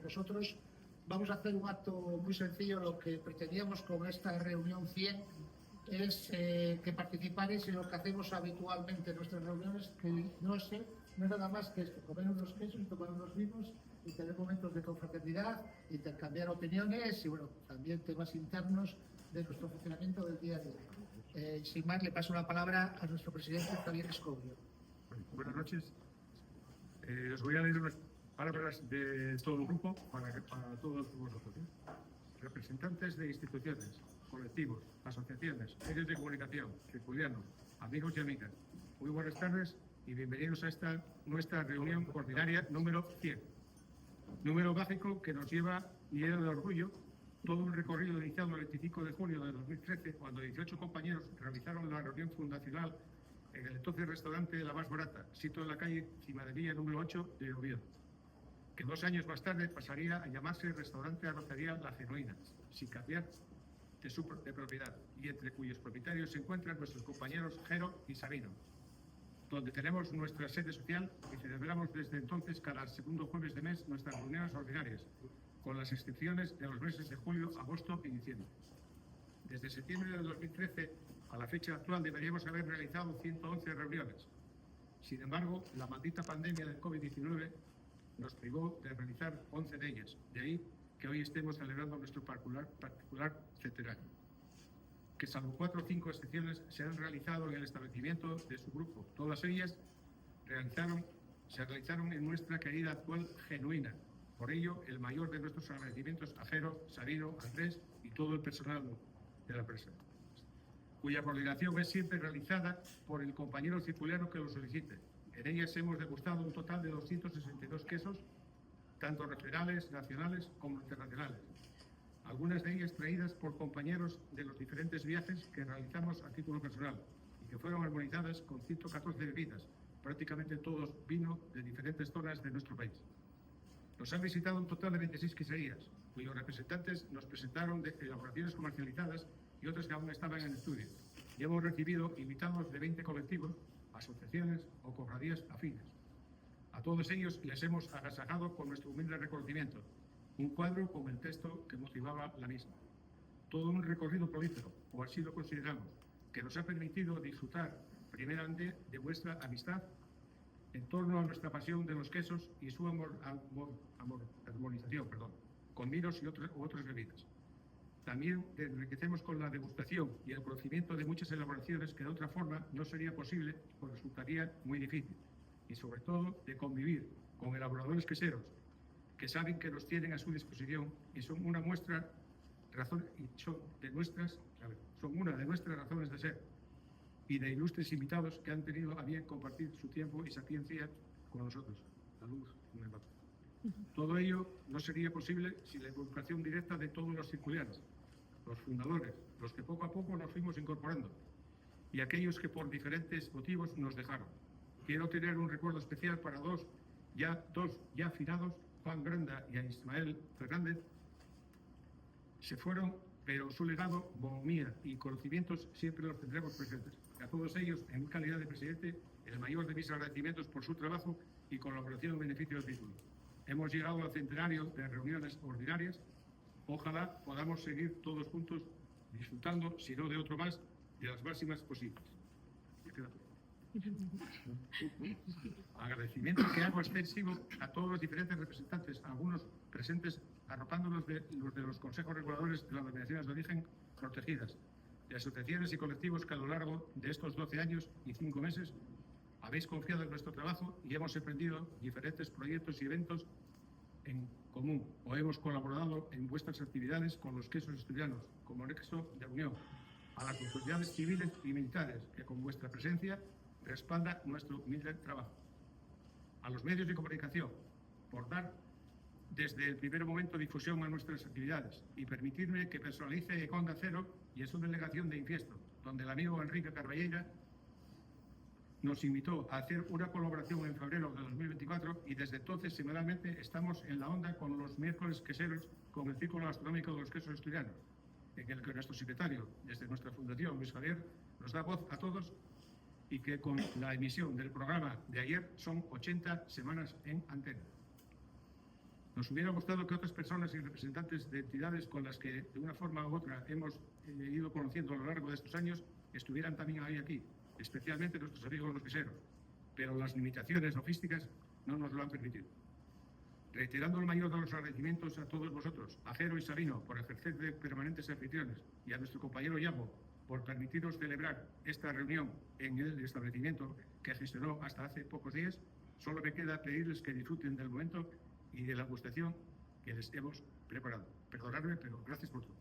Nosotros vamos a hacer un acto muy sencillo. Lo que pretendíamos con esta reunión 100 es que participáis en lo que hacemos habitualmente en nuestras reuniones, que no es nada más que esto: comer unos quesos y tomar unos vinos y tener momentos de confraternidad, intercambiar opiniones y, bueno, también temas internos de nuestro funcionamiento del día a día. Sin más, le paso la palabra a nuestro presidente, Javier Escobio. Buenas noches. Os voy a leer unas palabras de todo el grupo para todos vosotros. Representantes de instituciones, colectivos, asociaciones, medios de comunicación, tertulianos, amigos y amigas, muy buenas tardes y bienvenidos a nuestra reunión ordinaria número 100. Número mágico que nos lleva lleno de orgullo todo un recorrido iniciado el 25 de junio de 2013, cuando 18 compañeros realizaron la reunión fundacional en el entonces restaurante La Más Barata, situado en la calle Cimadevilla número 8 de Oviedo, que 2 años más tarde pasaría a llamarse Restaurante Arrocería La Genuina, sin cambiar de propiedad, y entre cuyos propietarios se encuentran nuestros compañeros Jero y Sabino, donde tenemos nuestra sede social y celebramos desde entonces cada segundo jueves de mes nuestras reuniones ordinarias, con las excepciones de los meses de julio, agosto y diciembre. Desde septiembre de 2013 a la fecha actual deberíamos haber realizado 111 reuniones. Sin embargo, la maldita pandemia del COVID-19 nos privó de realizar 11 de ellas. De ahí que hoy estemos celebrando nuestro particular centenario, que salvo 4 o 5 excepciones se han realizado en el establecimiento de su grupo. Todas ellas se realizaron en nuestra querida actual Genuina. Por ello, el mayor de nuestros agradecimientos a Jero, Sabino, Andrés y todo el personal de la empresa, cuya coordinación es siempre realizada por el compañero circulano que lo solicite. En ellas hemos degustado un total de 262 quesos, tanto regionales, nacionales como internacionales. Algunas de ellas traídas por compañeros de los diferentes viajes que realizamos a título personal y que fueron armonizadas con 114 bebidas, prácticamente todos vino de diferentes zonas de nuestro país. Nos han visitado un total de 26 queserías, cuyos representantes nos presentaron de elaboraciones comercializadas y otras que aún estaban en estudio. Y hemos recibido invitados de 20 colectivos, asociaciones o cofradías afines. A todos ellos les hemos agasajado con nuestro humilde reconocimiento, un cuadro con el texto que motivaba la misma. Todo un recorrido prolífero, o así lo consideramos, que nos ha permitido disfrutar primeramente de vuestra amistad en torno a nuestra pasión de los quesos y su armonización, con vinos y otras bebidas. También enriquecemos con la degustación y el conocimiento de muchas elaboraciones que de otra forma no sería posible o resultaría muy difícil. Y sobre todo de convivir con elaboradores queseros que saben que nos tienen a su disposición y son una de nuestras razones de ser, y de ilustres invitados que han tenido a bien compartir su tiempo y sapiencia con nosotros. Salud. Todo ello no sería posible sin la involucración directa de todos los circulianos, los fundadores, los que poco a poco nos fuimos incorporando, y aquellos que por diferentes motivos nos dejaron. Quiero tener un recuerdo especial para dos ya afinados, Juan Granda y a Ismael Fernández. Se fueron, pero su legado, bonomía y conocimientos siempre los tendremos presentes. A todos ellos, en mi calidad de presidente, el mayor de mis agradecimientos por su trabajo y colaboración en beneficio del título. Hemos llegado al centenario de reuniones ordinarias. Ojalá podamos seguir todos juntos disfrutando, si no de otro más, de las máximas posibles. Agradecimiento que hago extensivo a todos los diferentes representantes, algunos presentes arropándonos de los consejos reguladores de las denominaciones de origen protegidas, de asociaciones y colectivos que a lo largo de estos 12 años y 5 meses habéis confiado en nuestro trabajo y hemos emprendido diferentes proyectos y eventos en común, o hemos colaborado en vuestras actividades con los quesos asturianos como nexo de unión, a las autoridades civiles y militares que con vuestra presencia respalda nuestro humilde trabajo, a los medios de comunicación por dar desde el primer momento difusión a nuestras actividades y permitirme que personalice Onda Cero y en su delegación de Infiesto, donde el amigo Enrique Carballera nos invitó a hacer una colaboración en febrero de 2024 y desde entonces semanalmente estamos en la onda con los miércoles queseros con el Círculo Gastronómico de los Quesos Asturianos, en el que nuestro secretario, desde nuestra fundación, Luis Javier, nos da voz a todos y que con la emisión del programa de ayer son 80 semanas en antena. Nos hubiera gustado que otras personas y representantes de entidades con las que de una forma u otra hemos ido conociendo a lo largo de estos años estuvieran también hoy aquí, especialmente nuestros amigos los viseros, pero las limitaciones logísticas no nos lo han permitido. Reiterando el mayor de los agradecimientos a todos vosotros, a Jero y Sabino por ejercer de permanentes anfitriones y a nuestro compañero Yago por permitiros celebrar esta reunión en el establecimiento que gestionó hasta hace pocos días, solo me queda pedirles que disfruten del momento y de la gustación que les hemos preparado. Perdonadme, pero gracias por todo.